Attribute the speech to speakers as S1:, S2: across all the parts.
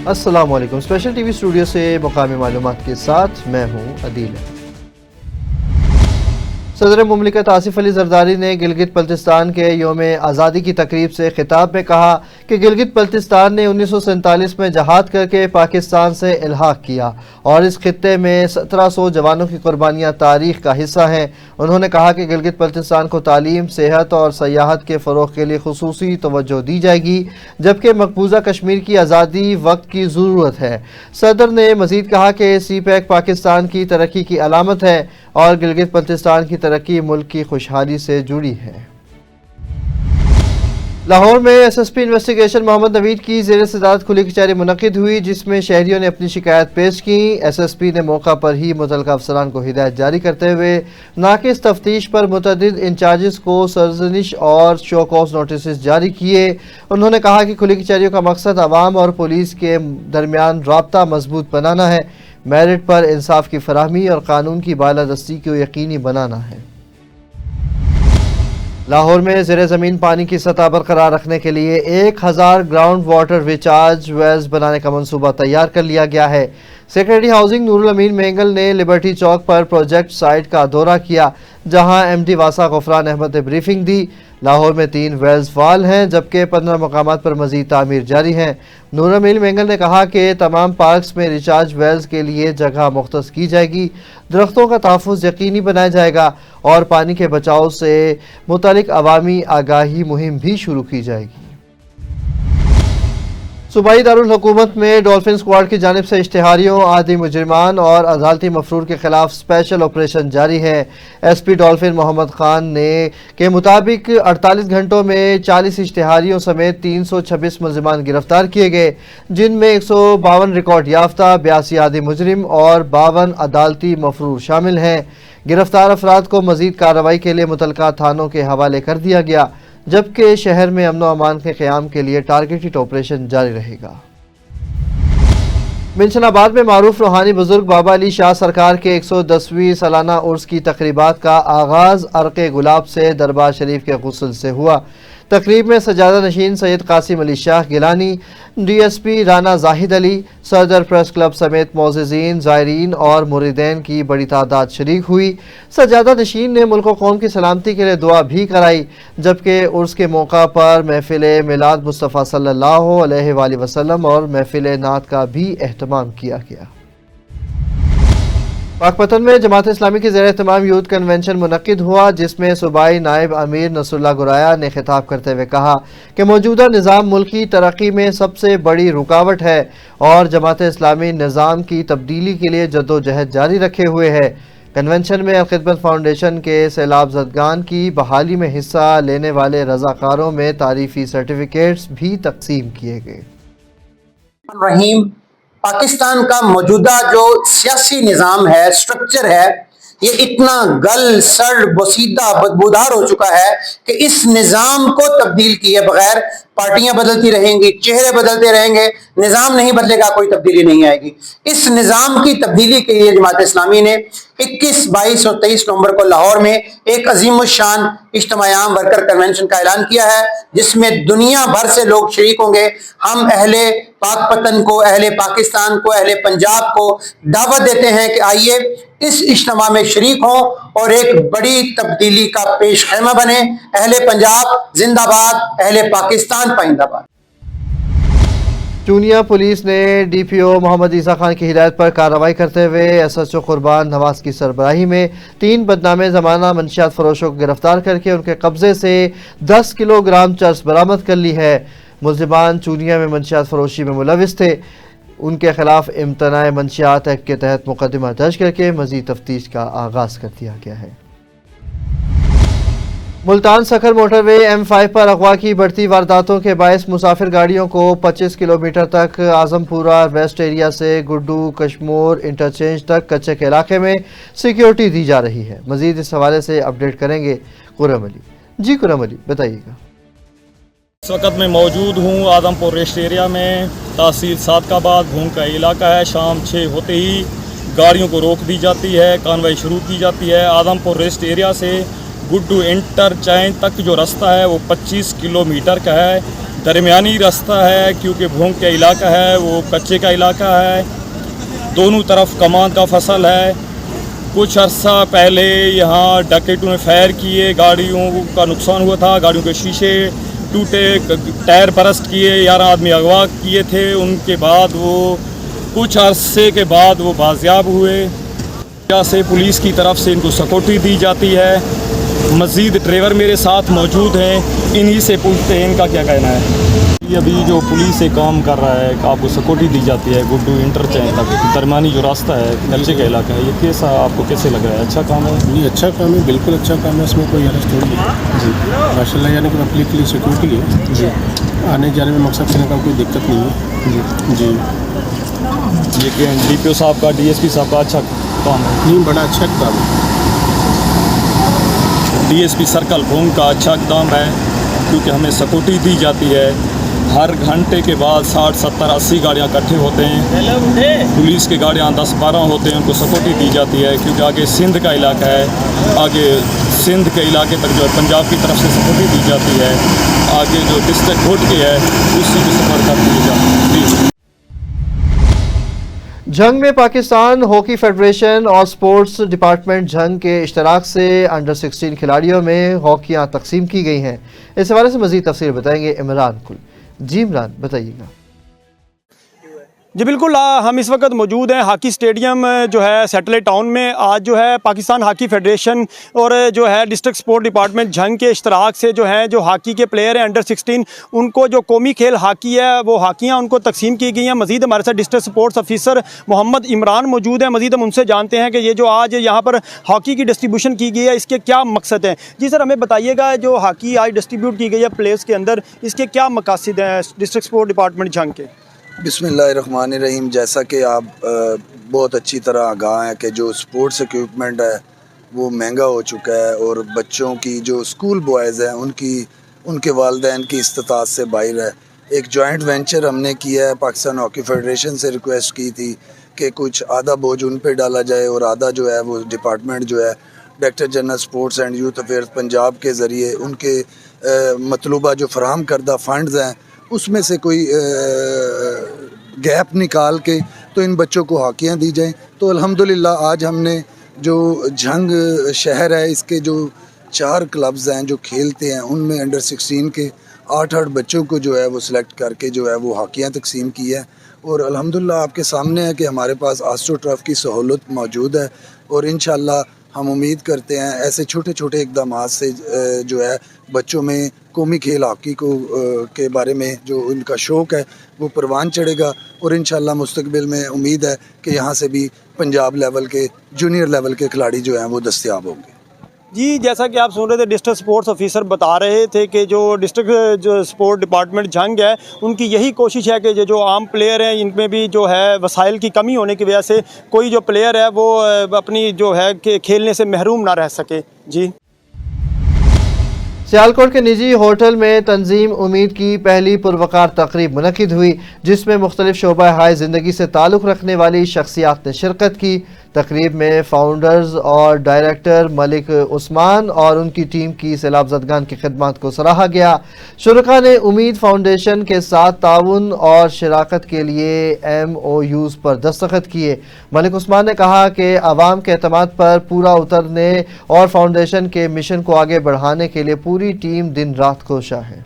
S1: अस्सलाम वालेकुम। Special TV studio से मुकामी मालूमात के साथ मैं हूँ अदील। सदर मुमलिकत आसिफ अली जरदारी ने गिलगित बल्तिस्तान के योम आज़ादी की तकरीब से खिताब में कहा कि गिलगित बल्तिस्तान ने 1947 में जहाद करके पाकिस्तान से इल्हाक किया और इस खित्ते में 1700 जवानों की कुर्बानियाँ तारीख का हिस्सा हैं। उन्होंने कहा कि गिलगित बल्तिस्तान को तालीम, सेहत और सयाहत के फ़रोग़ के लिए खुसूसी तवज्जो दी जाएगी, जबकि मकबूजा कश्मीर की आज़ादी वक्त की ज़रूरत है। सदर ने मज़ीद कहा कि CPEC पाकिस्तान की तरक्की की अलामत है और गिलगित बल्तिस्तान की तरक्की मुल्क की खुशहाली से जुड़ी है। लाहौर में SSP इन्वेस्टिगेशन मोहम्मद नवीद की ज़ेर सदारत खुली कचहरी मुनक़िद हुई, जिसमें शहरियों ने अपनी शिकायत पेश की। SSP ने मौका पर ही मुतल्लिक़ा अफसरान को हिदायत जारी करते हुए नाक़िस तफ्तीश पर मुतअद्दिद इंचार्जेस को सरजनिश और शो कॉज नोटिस जारी किए। उन्होंने कहा कि खुली कचहरियों का मकसद अवाम और पुलिस के दरमियान राब्ता मजबूत बनाना है, मेरिट पर इंसाफ की फराहमी और कानून की बालादस्ती को यकीनी बनाना है। लाहौर में ज़ेरे ज़मीन पानी की सतह बरकरार रखने के लिए 1000 ग्राउंड वाटर रिचार्ज वेल्स बनाने का मंसूबा तैयार कर लिया गया है। सेक्रेटरी हाउसिंग नूरुल अमीन मेंगल ने लिबर्टी चौक पर प्रोजेक्ट साइट का दौरा किया, जहां MD वासा गफरान अहमद ने ब्रीफिंग दी। लाहौर में 3 वेल्स फाल हैं, जबकि 15 मकामात पर मजीद तामीर जारी हैं। नूरुल अमीन मेंगल ने कहा कि तमाम पार्क्स में रिचार्ज वेल्स के लिए जगह मुख्तस की जाएगी, दरख्तों का तहफ़्फ़ुज़ यकीनी बनाया जाएगा और पानी के बचाव से मुतालिक अवामी आगाही मुहिम भी शुरू की जाएगी। सूबाई दारुल हुकूमत में डॉल्फिन स्क्वाड की जानिब से इश्तिहारियों, आदि मुजरिमान और अदालती मफरूर के खिलाफ स्पेशल ऑपरेशन जारी है। SP डॉल्फिन मोहम्मद खान ने के मुताबिक 48 घंटों में 40 इश्तिहारियों समेत 326 मुलजिमान गिरफ्तार किए गए, जिनमें 152 रिकॉर्ड याफ्ता, 82 आदि मुजरिम और 52 अदालती मफरूर शामिल हैं। गिरफ्तार अफराद को मजीद कार्रवाई के लिए मुतल्लिका थानों के हवाले कर दिया गया, जबकि शहर में अमन व अमान के क़याम के लिए टारगेटेड ऑपरेशन जारी रहेगा। मिंशनाबाद में मारूफ रूहानी बुजुर्ग बाबा अली शाह सरकार के 110वीं सालाना उर्स की तकरीबात का आगाज़ अर्क़े गुलाब से दरबार शरीफ के गुस्ल से हुआ। तकरीब में सजादा नशीन सैयद कासिम अली शाह गिलानी, DSP राना जाहिद अली, सदर प्रेस क्लब समेत मोअज़्ज़िज़ीन, ज़ायरीन और मुरीदैन की बड़ी तादाद शरीक हुई। सजादा नशीन ने मुल्क व कौम की सलामती के लिए दुआ भी कराई, जबकि उर्स के मौका पर महफिल मिलाद मुस्तफ़ा सल्लल्लाहु अलैहि वसल्लम और महफिल नात का भी एहतमाम किया गया। पाकपतन में जमात इस्लामी के ज़ेर एहतमाम यूथ कन्वेंशन मुनक़िद हुआ, जिसमें सूबाई नायब अमीर नसरुल्लाह गुराया ने खिताब करते हुए कहा कि मौजूदा निज़ाम मुल्क की तरक्की में सबसे बड़ी रुकावट है और जमात इस्लामी निज़ाम की तब्दीली के लिए जद्दोजहद जारी रखे हुए है। कन्वेंशन में अलखिदमत फाउंडेशन के सैलाब ज़दगान की बहाली में हिस्सा लेने वाले रज़ाकारों में तारीफ़ी सर्टिफिकेट्स भी तकसीम किए गए।
S2: पाकिस्तान का मौजूदा जो सियासी निज़ाम है, स्ट्रक्चर है, ये इतना गल सड़ बसीदा बदबूदार हो चुका है कि इस निज़ाम को तब्दील किए बगैर पार्टियां बदलती रहेंगी, चेहरे बदलते रहेंगे, निज़ाम नहीं बदलेगा, कोई तब्दीली नहीं आएगी। इस निज़ाम की तब्दीली के लिए जमात इस्लामी ने 21, 22 और 23 नवंबर को लाहौर में एक अजीमुशान इज्तिमा आम वर्कर कन्वेंशन का ऐलान किया है, जिसमें दुनिया भर से लोग शरीक होंगे। हम अहले पाकपतन को, अहले पाकिस्तान को, अहले पंजाब को दावत देते हैं कि आइए इस इज्तिमा में शरीक हों और एक बड़ी तब्दीली का पेश खैमा बने। अहले पंजाब जिंदाबाद, अहले पाकिस्तान पाइंदाबाद।
S1: चूनिया पुलिस ने DPO मोहम्मद ईसा खान की हिदायत पर कार्रवाई करते हुए SHO कुर्बान नवाज की सरबराही में 3 बदनामे ज़माना मंशियात फरोशों को गिरफ्तार करके उनके कब्जे से 10 किलोग्राम चर्स बरामद कर ली है। मुल्जिमान चूनिया में मंशियात फरोशी में मुलविस थे। उनके खिलाफ इम्तनाए मंशियात एक्ट के तहत मुकदमा दर्ज करके मज़ीद तफ्तीश का आगाज़ कर दिया गया है। मुल्तान सखर मोटरवे M5 पर अगवा की बढ़ती वारदातों के बायस मुसाफिर गाड़ियों को 25 किलोमीटर तक आजमपुरा वेस्ट एरिया से गुड्डू कश्मोर इंटरचेंज तक कच्चे के इलाके में सिक्योरिटी दी जा रही है। मजीद इस हवाले से अपडेट करेंगे कुरम अली। जी कुरम अली, बताइएगा।
S3: इस वक्त मैं मौजूद हूँ आदमपुर रेस्ट एरिया में, तहसील सादकाबाद भूम का इलाका है। शाम 6 होते ही गाड़ियों को रोक दी जाती है, कार्रवाई शुरू की जाती है। आदमपुर रेस्ट एरिया से गुड्डू इंटरचेंज तक जो रास्ता है वो 25 किलोमीटर का है। दरमियानी रास्ता है, क्योंकि भोंग का इलाका है वो कच्चे का इलाका है, दोनों तरफ कमान का फसल है। कुछ अर्सा पहले यहाँ डकैतों ने फायर किए, गाड़ियों का नुकसान हुआ था, गाड़ियों के शीशे टूटे, टायर बरस्ट किए, 11 आदमी अगवा किए थे। उनके बाद वो कुछ अरसे के बाद वो बाजियाब हुए। यहाँ से पुलिस की तरफ से इनको सिक्योरिटी दी जाती है। मज़ीद ड्राइवर मेरे साथ मौजूद हैं, इन्हीं से पूछते हैं इनका क्या कहना है। ये अभी जो पुलिस से काम कर रहा है, आपको सिक्योरिटी दी जाती है गुड्डू इंटरचेंज तक, दरमियानी जो रास्ता है कच्चे का इलाका है, ये कैसा आपको कैसे लग रहा है? अच्छा काम है?
S4: नहीं, अच्छा काम है, बिल्कुल अच्छा काम है, इसमें कोई हरज थोड़ी है जी। माशाल्लाह, यानी कि पब्लिक के लिए सिक्योरिटी है जी, आने जाने में मकसद करने का कोई दिक्कत नहीं है जी।
S3: ये DPO साहब का, DSP साहब का अच्छा काम है?
S4: नहीं, बड़ा अच्छा काम है।
S3: DSP सर्कल भोंग का अच्छा इकदाम है, क्योंकि हमें सिक्योरिटी दी जाती है। हर घंटे के बाद 60, 70, 80 गाड़ियाँ इकट्ठे होते हैं, पुलिस की गाड़ियाँ 10, 12 होते हैं, उनको सिक्योरिटी दी जाती है, क्योंकि आगे सिंध का इलाका है, आगे सिंध के इलाके तक जो है पंजाब की तरफ से सिक्योरिटी दी जाती है, आगे जो डिस्ट्रिक्ट कोर्ट की है उसी की सफर कर दी जाती है।
S1: जंग में पाकिस्तान हॉकी फेडरेशन और स्पोर्ट्स डिपार्टमेंट जंग के इश्तराक से अंडर 16 खिलाड़ियों में हॉकियां तकसीम की गई हैं। इस हवाले से मज़ीद तफसील बताएंगे इमरान कुल। जी इमरान, बताइएगा।
S5: जी बिल्कुल, हम इस वक्त मौजूद हैं हॉकी स्टेडियम जो है सैटेलाइट टाउन में। आज जो है पाकिस्तान हॉकी फेडरेशन और जो है डिस्ट्रिक्ट स्पोर्ट डिपार्टमेंट जंग के इश्तराक से जो हॉकी के प्लेयर हैं अंडर 16, उनको जो कौमी खेल हॉकी है वो हॉकियाँ उनको तकसीम की गई हैं। मज़ीद हमारे साथ district sports officer Mohammad Imran मौजूद हैं। मज़ीद हम उनसे जानते हैं कि ये जो आज यहाँ पर हॉकी की डिस्ट्रीब्यूशन की गई है, इसके क्या मकसद हैं। जी सर, हमें बताइएगा, जो हॉकी आज डिस्ट्रीब्यूट की गई है प्लेयर्स के अंदर, इसके क्या मकासद हैं डिस्ट्रिक्ट स्पोर्ट डिपार्टमेंट जंग के?
S6: बिस्मिल्लाहिर्रहमानिर्रहीम। जैसा कि आप बहुत अच्छी तरह आगाह हैं कि जो स्पोर्ट्स इक्विपमेंट है वो महंगा हो चुका है, और बच्चों की जो स्कूल बॉयज़ हैं उनके वालिदैन की इस्तात से बाहर है। एक जॉइंट वेंचर हमने किया है, पाकिस्तान हॉकी फेडरेशन से रिक्वेस्ट की थी कि कुछ आधा बोझ उन पे डाला जाए और आधा जो है वो डिपार्टमेंट जो है director general sports and youth affairs Punjab के ज़रिए उनके मतलूबा जो फराहम करदा फ़ंड्स हैं उसमें से कोई गैप निकाल के तो इन बच्चों को हॉकियाँ दी जाएं। तो अल्हम्दुलिल्लाह आज हमने जो जंग शहर है इसके जो 4 क्लब्स हैं जो खेलते हैं, उनमें अंडर 16 के 8 बच्चों को जो है वो सिलेक्ट करके जो है वो हॉकियाँ तकसीम की है। और अल्हम्दुलिल्लाह आपके सामने है कि हमारे पास आस्ट्रो टर्फ की सहूलत मौजूद है, और इंशाअल्लाह हम उम्मीद करते हैं ऐसे छोटे छोटे इक़दाम से जो है बच्चों में कौमी खेल हॉकी को के बारे में जो उनका शौक़ है वो परवान चढ़ेगा, और इंशाअल्लाह मुस्तक़बिल में उम्मीद है कि यहाँ से भी पंजाब लेवल के जूनियर लेवल के खिलाड़ी जो हैं वो दस्तयाब होंगे।
S5: जी, जैसा कि आप सुन रहे थे, डिस्ट्रिक्ट स्पोर्ट्स ऑफिसर बता रहे थे कि जो डिस्ट्रिक्ट जो स्पोर्ट डिपार्टमेंट जंग है उनकी यही कोशिश है कि जो आम प्लेयर हैं इनमें भी जो है वसाइल की कमी होने की वजह से कोई जो प्लेयर है वो अपनी जो है कि खेलने से महरूम ना रह सके। जी,
S1: सियालकोट के निजी होटल में तंजीम उम्मीद की पहली पुरवकार तकरीब मुनक्किद हुई, जिसमें मुख्तलिफ शोबा हाय ज़िंदगी से ताल्लुक़ रखने वाली शख्सियात ने शिरकत की। तकरीब में फाउंडर्स और डायरेक्टर मलिक उस्मान और उनकी टीम की सैलाब ज़दगान की खिदमत को सराहा गया। शुरका ने उम्मीद फाउंडेशन के साथ ताउन और शराकत के लिए MOUs पर दस्तखत किए। मलिक उस्मान ने कहा कि आवाम के एतमाद पर पूरा उतरने और फाउंडेशन के मिशन को आगे बढ़ाने के लिए पूरी टीम दिन रात कोशा है।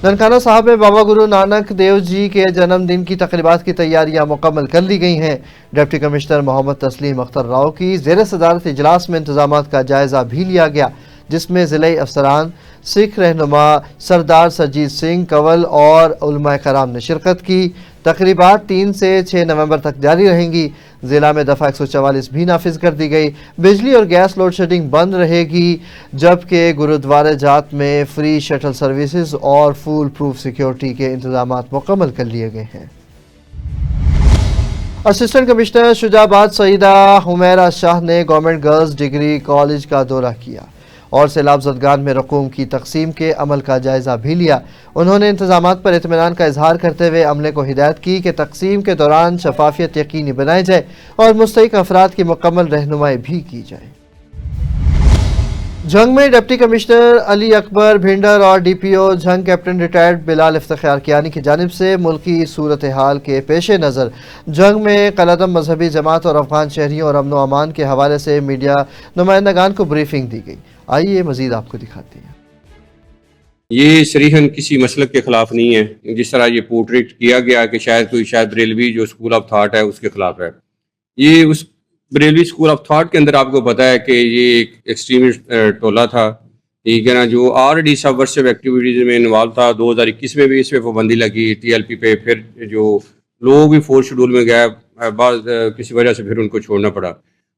S1: ननकाना साहब में बाबा गुरु नानक देव जी के जन्मदिन की तकरीबात की तैयारियां मुकम्मल कर ली गई हैं। डिप्टी कमिश्नर मोहम्मद तस्लीम अख्तर राव की ज़ेर सदारत इजलास में इंतजामात का जायज़ा भी लिया गया, जिसमें ज़िले अफसरान, सिख रहनुमा सरदार सरजीत सिंह कंवल और उलमाए कराम ने शिरकत की। तकरीबात 3 से 6 नवंबर तक जारी रहेंगी। ज़िला में दफ़ा 144 भी नाफिज कर दी गई। बिजली और गैस लोड शेडिंग बंद रहेगी, जबकि गुरुद्वारे जात में फ्री शटल सर्विसेज और फूल प्रूफ सिक्योरिटी के इंतजामात मुकम्मल कर लिए गए हैं। असिस्टेंट कमिश्नर शुजाबाद सईदा हुमैरा शाह ने गवर्नमेंट गर्ल्स डिग्री कॉलेज का दौरा किया और सैलाब ज़दगान में रकूम की तकसीम के अमल का जायज़ा भी लिया। उन्होंने इंतजामात पर इत्मीनान का इजहार करते हुए अमले को हिदायत की कि तकसीम के दौरान शफाफियत यकीनी बनाई जाए और मुस्तहिक अफराद की मुकम्मल रहनुमाई भी की जाए। जंग में डिप्टी कमिश्नर अली अकबर भिंडर और डीपीओ जंग कैप्टन रिटायर्ड बिलाल इफ्तिखार कियानी की जानिब से मुल्की सूरत हाल के पेश नज़र जंग में कलअदम मजहबी जमात और अफगान शहरियों और अमन व अमान के हवाले से मीडिया नुमाइंदगान को ब्रीफिंग दी गई। आइए मज़ीद आपको दिखाते हैं।
S7: ये सरीहन किसी मसलक के ख़िलाफ़ नहीं है, जिस तरह ये पोर्ट्रेट किया गया कि शायद बरेलवी जो स्कूल ऑफ थाट है उसके ख़िलाफ़ है। ये उस बरेलवी स्कूल ऑफ थाट के अंदर आपको पता है कि ये एक एक्सट्रीमिस्ट टोला था, ठीक है ना, जो ऑलरेडी सबवर्सिव एक्टिविटीज़ में इन्वॉल्व था। 2021 में भी इस पर पाबंदी लगी TLP पे, फिर जो लोग भी फोर्थ शेड्यूल में गए, बाद किसी वजह से फिर उनको छोड़ना पड़ा।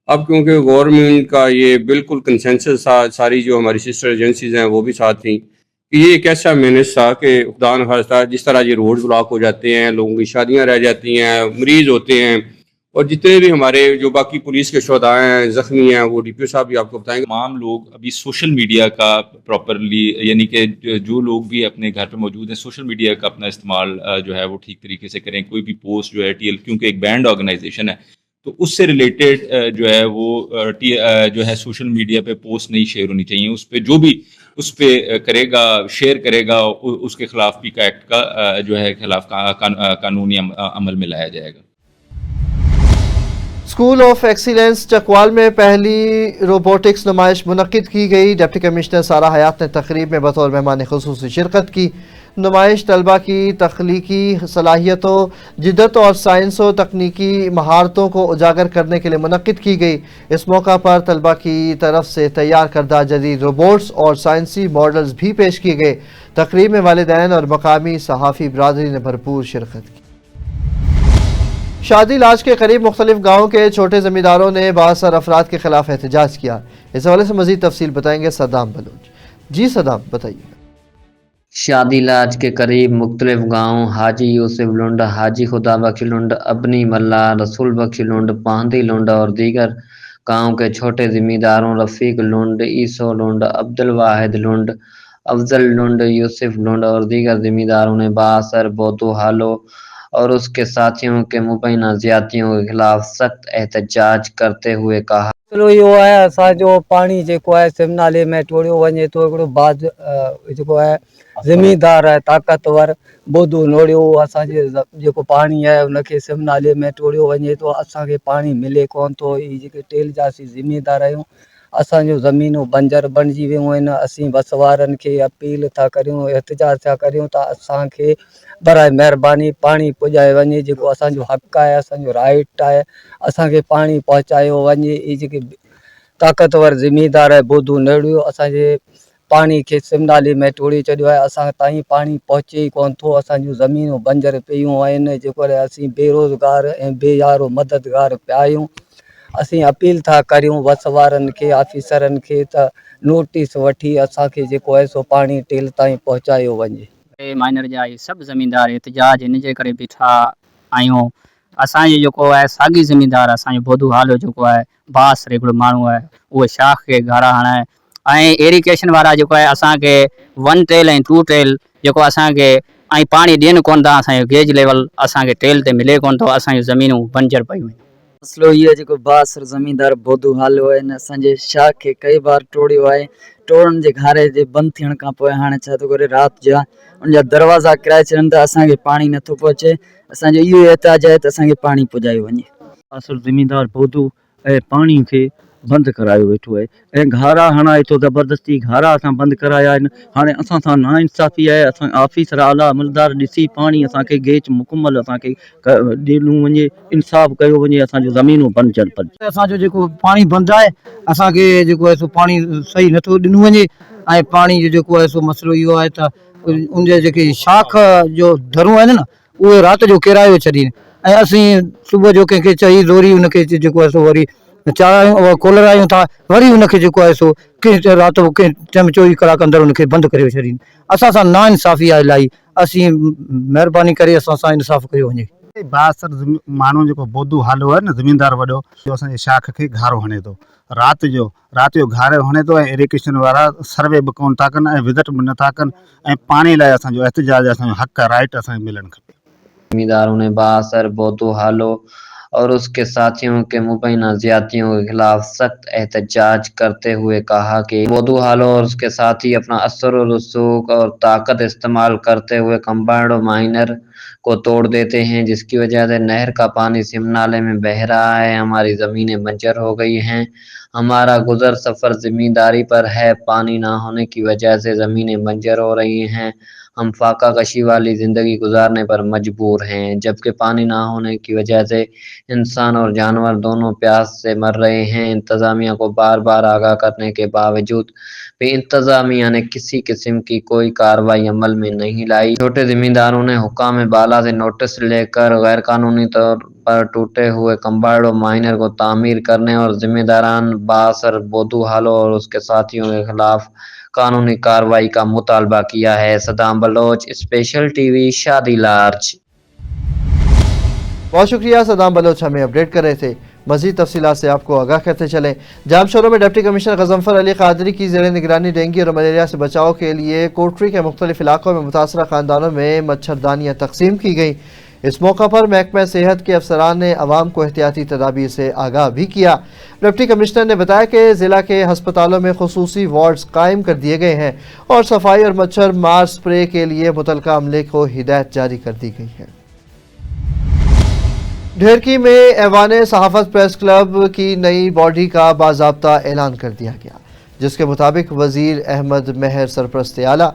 S7: अब क्योंकि गवर्नमेंट का ये बिल्कुल कंसेंसस था, सारी जो हमारी सिस्टर एजेंसीज़ हैं वो भी साथ थी कि ये एक ऐसा मैनेज था कि खुदा न खास्ता जिस तरह ये रोड ब्लॉक हो जाते हैं, लोगों की शादियाँ रह जाती हैं, मरीज़ होते हैं, और जितने भी हमारे जो बाकी पुलिस के शोधा हैं, ज़ख्मी हैं, वो DPO साहब भी आपको बताएंगे।
S8: तमाम लोग अभी सोशल मीडिया का प्रॉपरली, यानी कि जो लोग भी अपने घर पे मौजूद हैं, सोशल मीडिया का अपना इस्तेमाल जो है वो ठीक तरीके से करें। कोई भी पोस्ट जो है TL, क्योंकि एक बैंड ऑर्गेनाइजेशन है, तो उससे रिलेटेड जो है वो जो है सोशल मीडिया पे पोस्ट नहीं शेयर होनी चाहिए। उस पर जो भी उस पर करेगा, शेयर करेगा, उसके खिलाफ PICA एक्ट का जो है खिलाफ कानूनी अमल में लाया जाएगा।
S1: स्कूल ऑफ एक्सीलेंस चकवाल में पहली रोबोटिक्स नुमाइश मुनक्किद की गई। डिप्टी कमिश्नर सारा हयात ने तकरीब में बतौर मेहमान खुसूसी शिरकत की। नुमाइश तलबा की तख्लीकी सलाहियतों, जिद्दत और साइंस और तकनीकी महारतों को उजागर करने के लिए मुनक्किद की गई। इस मौका पर तलबा की तरफ से तैयार करदा जदीद रोबोट्स और साइंसी मॉडल्स भी पेश किए गए। तकरीब में वालिदैन और मकामी सहाफ़ी बरादरी ने भरपूर शिरकत की। शादी लाज के करीब मुख्तलिफ गाँव के छोटे ज़मींदारों ने बासर अफराद के खिलाफ एहतजाज किया। इस हवाले से मज़ीद तफसील बताएंगे सद्दाम बलूच। जी सद्दाम, बताइए।
S9: शादी लाज के करीब मुख्तलिफ गाँव हाजी यूसुफ लुंड, हाजी खुदा बख्श लुंड, अबनी मल्ला, रसूल बख्श लुंड, पांदी लुंड और दीगर गाँव के छोटे ज़मींदारों रफ़ीक लुंड, ईसो लुंड, अब्दुल वाहिद लुंड, अफजल लुंड, यूसुफ लुंड और दीगर ज़मींदारों ने बासर बोदू हालो और उसके साथियों के मुबैना ज़्यादतियों के खिलाफ सख्त एहतजाज करते हुए कहा।
S10: चलो इहो आहे असांजो पाणी जेको आहे सिमनाले में टोड़ियो वञे थो। हिकिड़ो बाज जेको आहे ज़मींदार आहे ताक़तवर बोधू नोड़ियो असांजे जेको पाणी आहे उनखे सिमनाले में टोड़ियो वञे थो। असांखे पाणी मिले कोन थो। ही जेके टेलजासी ज़मींदार आहियूं, असांजो ज़मीनूं बंजर बणिजी वियूं आहिनि। असीं बसवारनि खे अपील था करियूं, एहतजाज था करियूं त असांखे बराए महिरबानी पाणी पुॼाए वञे। जेको असांजो हक़ आहे, असांजो राइट आहे, असांखे पाणी पहुचायो वञे। ही जेके ताक़तवर ज़मींदार आहे बोधू नेड़ियो असांजे पाणी खे सिमनाले में टोड़े छॾियो आहे। असां ताईं पाणी पहुचे ई कोन थो। असांजूं ज़मीनूं बंजर पियूं आहिनि। जेको असीं बेरोज़गार ऐं बेयारो मददगार पिया आहियूं। असीं अपील था करियूं बसवारनि खे, ऑफिसरनि खे त नोटिस वठी असांखे जेको आहे सो पाणी टेल ताईं पहुचायो वञे।
S11: माइनर जा सभु ज़मींदार एहतजाज इन जे करे बीठा आहियूं। असांजे जेको आहे साॻी ज़मींदार असांजो बोधू हालो जेको आहे बास हिकिड़ो माण्हू आहे, उहे शाख खे घारा हणाए ऐं एरिगेशन वारा जेको आहे असांखे 1 टेल ऐं 2 टेल जेको असांखे ऐं पाणी ॾियनि कोन था। असांजो गेज लेवल असांखे टेल ते मिले कोन थो। असांजूं ज़मीनूं बंजर पयूं आहिनि।
S10: मसलो इहो जेको बासर ज़मींदार बोधू हालो आहिनि असांजे शाख खे कई बार टोड़ियो आहे। टोड़नि जे घारे जे बंदि थियण खां पोइ हाणे छा थो करे राति जा उनजा दरवाज़ा किराए छॾनि त असांखे पाणी नथो पहुचे। असांजो इहो एहतिजाज आहे त असांखे पाणी पुॼायो वञे।
S12: असुल ज़मींदार बोधू ऐं पाणी खे बंदि करायो वेठो आहे ऐं घारा हणाए थो ज़बरदस्ती। घारा असां बंदि कराया आहिनि। हाणे असां सां नाइंसाफ़ी आहे। असां ऑफिसर आला अमलदार ॾिसी पाणी असांखे गेच मुकमल असांखे ॾिनो वञे, इंसाफ़ कयो वञे। असांजो ज़मीनूं बंजर पड़ असांजो जेको पाणी बंदि आहे, असांखे जेको आहे सो पाणी सही नथो ॾिनो वञे ऐं पाणी जो जेको आहे सो मसइलो इहो आहे त उनजे जेके शाख जो दरूं आहिनि न उहे राति जो किरायो छॾीनि ऐं असीं सुबुह जो कंहिंखे चई ज़ोरी उनखे जेको आहे सो वरी चारायूं खोलरायूं था, वरी उनखे जेको आहे सो कंहिं राति जो कंहिं टाइम 24 कलाक अंदरि उनखे बंदि करे छॾीनि। असां सां नाइंसाफ़ी आहे इलाही। असीं महिरबानी करे असां सां इंसाफ़ कयो वञे।
S13: बासर माण्हू जेको बोधू हालो आहे न ज़मींदार वॾो, जो असांजे शाख खे घारो हणे थो राति जो घारो हणे थो ऐं इरिगेशन वारा सर्वे बि कोन था कनि ऐं विज़िट बि नथा कनि ऐं पाणी लाइ असांजो एहतिजाज, असांजो हक़ राइट असांखे मिलणु खपे।
S9: ज़मींदारों ने बासर बोधू हालो اور اس کے ساتھیوں کے مبینہ زیادتیوں کے خلاف سخت احتجاج کرتے ہوئے کہا کہ بودو ہالو اور اس کے ساتھی اپنا اثر و رسوخ اور طاقت استعمال کرتے ہوئے کمبائنڈ مائنر کو توڑ دیتے ہیں، جس کی وجہ سے نہر کا پانی سم نالے میں بہہ رہا ہے، ہماری زمینیں بنجر ہو گئی ہیں، ہمارا گزر سفر زمینداری پر ہے، پانی نہ ہونے کی وجہ سے زمینیں بنجر ہو رہی ہیں، ہم فاقہ کشی والی زندگی گزارنے پر مجبور ہیں، جبکہ پانی نہ ہونے کی وجہ سے انسان اور جانور دونوں پیاس سے مر رہے ہیں۔ انتظامیہ کو بار بار آگاہ کرنے کے باوجود بھی انتظامیہ نے کسی قسم کی کوئی کارروائی عمل میں نہیں لائی۔ چھوٹے زمینداروں نے حکام بالا سے نوٹس لے کر غیر قانونی طور پر ٹوٹے ہوئے کمبائنڈ مائنر کو تعمیر کرنے اور ذمہ داران بااثر بودو ہالو اور اس کے ساتھیوں کے خلاف قانونی کارروائی کا مطالبہ کیا ہے۔ Saddam Baloch, special T V, شادی لارج۔
S1: بہت شکریہ صدام بلوچ، ہمیں اپڈیٹ کر رہے تھے۔ مزید تفصیلات سے آپ کو آگاہ کرتے چلیں۔ جام شوروں میں ڈپٹی کمشنر غضنفر علی قادری کی زیر نگرانی ڈینگی اور ملیریا سے بچاؤ کے لیے کوٹری کے مختلف علاقوں میں متاثرہ خاندانوں میں مچھردانیاں تقسیم کی گئیں۔ اس موقع پر محکمہ صحت کے افسران نے عوام کو احتیاطی تدابیر سے آگاہ بھی کیا۔ ڈپٹی کمشنر نے بتایا کہ ضلع کے ہسپتالوں میں خصوصی وارڈز قائم کر دیے گئے ہیں اور صفائی اور مچھر مار سپرے کے لیے متعلقہ عملے کو ہدایت جاری کر دی گئی ہے۔ ڈھیرکی میں ایوان صحافت پریس کلب کی نئی باڈی کا باضابطہ اعلان کر دیا گیا، جس کے مطابق وزیر احمد مہر سرپرست اعلیٰ،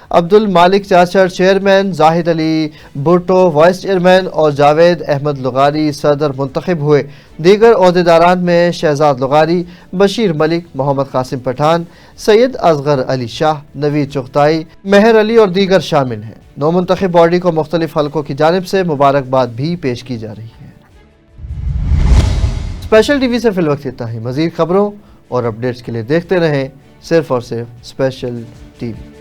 S1: عبد المالک چاچر چیئرمین، زاہد علی بھٹو وائس چیئرمین اور جاوید احمد لغاری صدر منتخب ہوئے۔ دیگر عہدیداران میں شہزاد لغاری، بشیر ملک، محمد قاسم پٹھان، سید اصغر علی شاہ، نوید چغتائی، مہر علی اور دیگر شامل ہیں۔ نو منتخب باڈی کو مختلف حلقوں کی جانب سے مبارکباد بھی پیش کی جا رہی ہے۔ اسپیشل ٹی وی سے فی الوقت اتنا ہی۔ مزید خبروں اور اپڈیٹس کے لیے دیکھتے رہیں صرف اور صرف اسپیشل ٹی وی۔